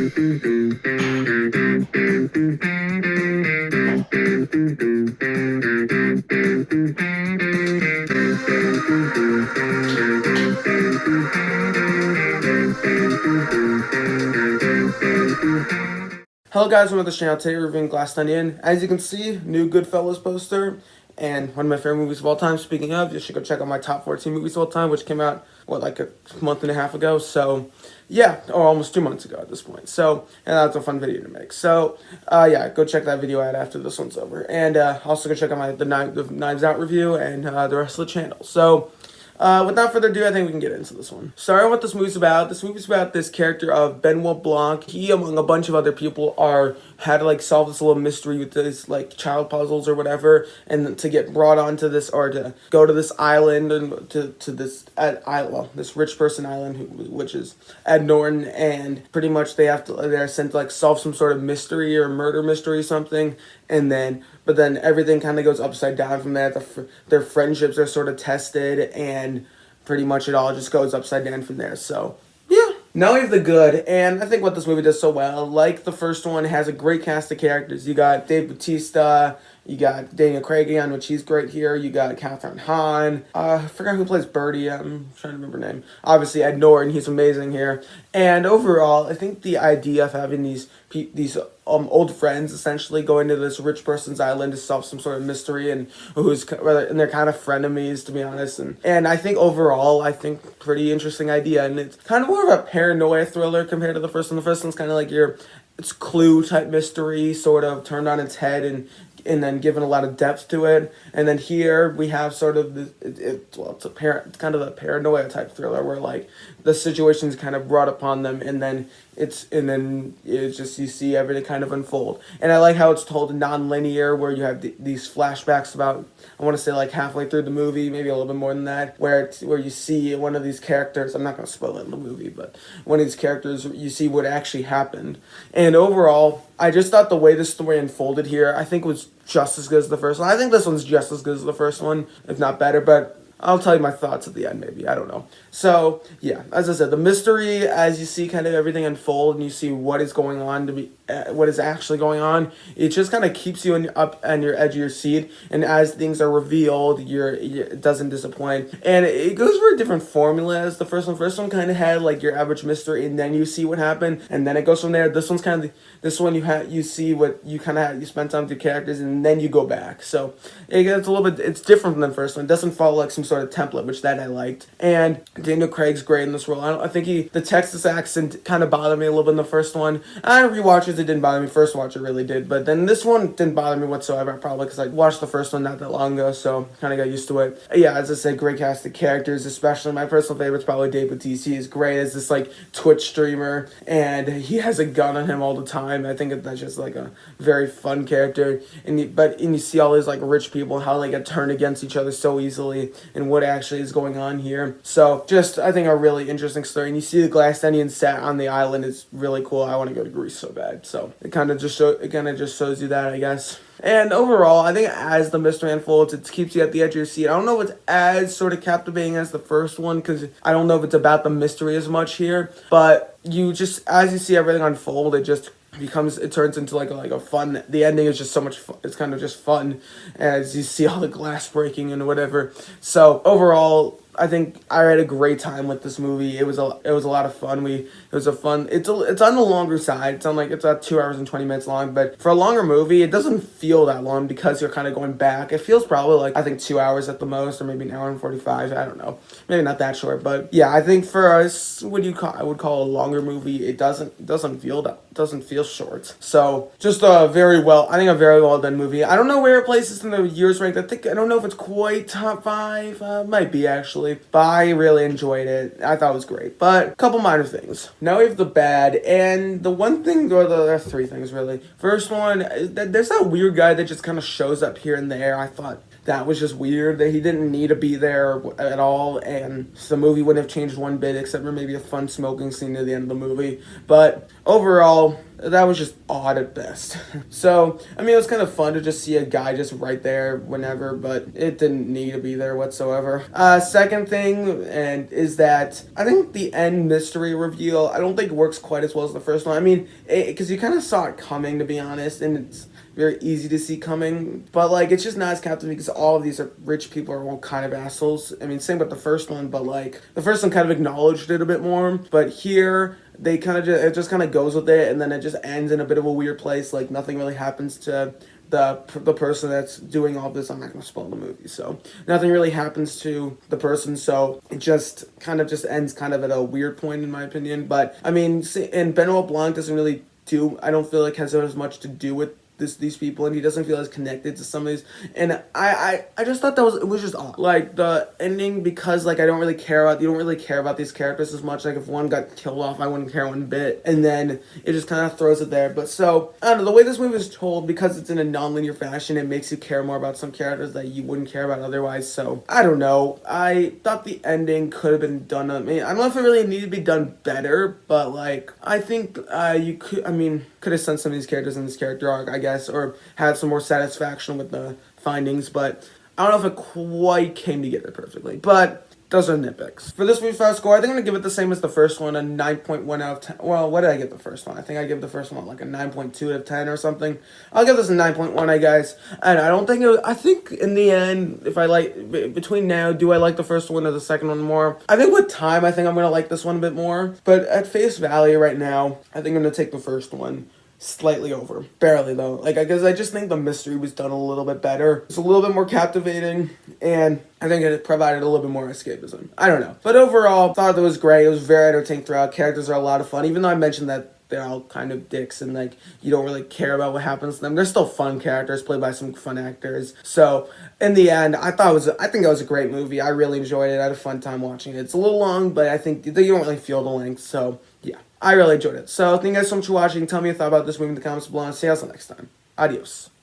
Hello guys, welcome to the channel. Today we're reviewing Glass Onion. As you can see, new Goodfellas poster, and one of my favorite movies of all time. Speaking of, you should go check out my top 14 movies of all time, which came out, like a month and a half ago. So, yeah, or almost 2 months ago at this point. So, and that's a fun video to make. So, yeah, go check that video out after this one's over. And also go check out the Knives Out review and the rest of the channel. So, without further ado, I think we can get into this one. Starting what this movie's about. This movie's about this character of Benoit Blanc. He, among a bunch of other people, had to solve this little mystery with this child puzzles or whatever, and to get brought onto this, or to go to this island and to this this rich person island, which is Ed Norton, and pretty much they're sent to solve some sort of mystery or murder mystery or something, but then everything kind of goes upside down from there. Their friendships are sort of tested, and pretty much it all just goes upside down from there. So, yeah. Now we have the good, and I think what this movie does so well, like the first one, has a great cast of characters. You got Dave Bautista, you got Daniel Craig again, which he's great here. You got Catherine Hahn. I forgot who plays Birdie. I'm trying to remember her name. Obviously, Ed Norton. He's amazing here. And overall, I think the idea of having these old friends essentially going to this rich person's island to solve some sort of mystery, and they're kind of frenemies, to be honest. And I think overall, pretty interesting idea. And it's kind of more of a paranoia thriller compared to the first one. The first one's kind of it's Clue type mystery, sort of turned on its head and then given a lot of depth to it. And then here we have sort of it's kind of a paranoia type thriller where the situation's kind of brought upon them, and then it's just you see everything kind of unfold. And I like how it's told non-linear, where you have these flashbacks about, I want to say halfway through the movie, maybe a little bit more than that, where you see one of these characters. I'm not going to spoil it in the movie, but one of these characters, you see what actually happened. And overall, I just thought the way this story unfolded here, I think was just as good as the first one. I think this one's just as good as the first one, if not better, but I'll tell you my thoughts at the end, maybe. I don't know. So, yeah, as I said, the mystery, as you see kind of everything unfold and you see what is going on, what is actually going on, it just kind of keeps you up on your edge of your seat. And as things are revealed, it doesn't disappoint. And it goes for a different formula as the first one. First one kind of had your average mystery, and then you see what happened, and then it goes from there. This one's kind of this one you see what you kind of you spend time with your characters, and then you go back. So it gets a little bit. It's different from the first one. It doesn't follow some sort of template, which that I liked. And Daniel Craig's great in this role. I think the Texas accent kind of bothered me a little bit in the first one. Rewatches, it didn't bother me. First watch, it really did. But then this one didn't bother me whatsoever, probably because I watched the first one not that long ago, so kind of got used to it. Yeah, as I said, great cast of characters, especially my personal favorite is probably Dave Bautista. He's great as this Twitch streamer, and he has a gun on him all the time. I think that's just a very fun character. And you see all these rich people, how they get turned against each other so easily, and what actually is going on here. So just, I think, a really interesting story. And you see the Glass Onion set on the island is really cool. I want to go to Greece so bad. So it kind of just shows you that, I guess. And overall, I think as the mystery unfolds, it keeps you at the edge of your seat. I don't know if it's as sort of captivating as the first one, because I don't know if it's about the mystery as much here. But as you see everything unfold, it turns into a fun, the ending is just so much fun. It's kind of just fun as you see all the glass breaking and whatever. So overall, I think I had a great time with this movie. It was a lot of fun. It's on the longer side. It's about 2 hours and 20 minutes long, but for a longer movie, it doesn't feel that long because you're kind of going back. It feels probably I think 2 hours at the most, or maybe an hour and 45. I don't know, maybe not that short, but yeah, I think for us, I would call a longer movie. It doesn't feel short. So just a very well done movie. I don't know where it places in the years ranked. I don't know if it's quite top 5. Might be actually. But I really enjoyed it. I thought it was great. But a couple minor things. Now we have the bad. And the one thing, or there are 3 things really. First one, there's that weird guy that just kind of shows up here and there. I thought that was just weird, that he didn't need to be there at all, and the movie wouldn't have changed one bit except for maybe a fun smoking scene at the end of the movie. But overall, that was just odd at best. So, I mean, it was kind of fun to just see a guy just right there whenever, but it didn't need to be there whatsoever. Second thing, and is that I think the end mystery reveal, I don't think works quite as well as the first one. I mean, because you kind of saw it coming, to be honest, and it's very easy to see coming, but like it's just not as captivating because all of these are rich people are all kind of assholes. I mean, same with the first one, but like the first one kind of acknowledged it a bit more, but here they kind of it just kind of goes with it, and then it just ends in a bit of a weird place. Like nothing really happens to the person that's doing all this. I'm not going to spoil the movie, so nothing really happens to the person, so it just kind of just ends kind of at a weird point in my opinion. But I mean, and Benoit Blanc doesn't really do, I don't feel like has as much to do with these people, and he doesn't feel as connected to some of these, and I just thought it was just odd, like the ending, because like you don't really care about these characters as much. Like if one got killed off, I wouldn't care one bit, and then it just kind of throws it there. But so I don't know, the way this movie is told, because it's in a non-linear fashion, it makes you care more about some characters that you wouldn't care about otherwise. So I don't know, I thought the ending could have been done, I mean, I don't know if it really needed to be done better, but like I think you could have sent some of these characters in this character arc, I guess, or had some more satisfaction with the findings, but I don't know if it quite came together perfectly. But those are nitpicks. For this movie's final score, I think I'm going to give it the same as the first one, a 9.1 out of 10. Well, what did I give the first one? I think I give the first one like a 9.2 out of 10 or something. I'll give this a 9.1, I guess. And I don't think I think in the end, if I like, between now, do I like the first one or the second one more? I think with time, I think I'm going to like this one a bit more. But at face value right now, I think I'm going to take the first one. Slightly over. Barely, though. Like, because I just think the mystery was done a little bit better. It's a little bit more captivating, and I think it provided a little bit more escapism. I don't know. But overall, thought it was great. It was very entertaining throughout. Characters are a lot of fun, even though I mentioned that they're all kind of dicks and, like, you don't really care about what happens to them. They're still fun characters, played by some fun actors. So, in the end, I think it was a great movie. I really enjoyed it. I had a fun time watching it. It's a little long, but I think you don't really feel the length, so, yeah. I really enjoyed it. So, thank you guys so much for watching. Tell me your thought about this movie in the comments below, and see you guys next time. Adios.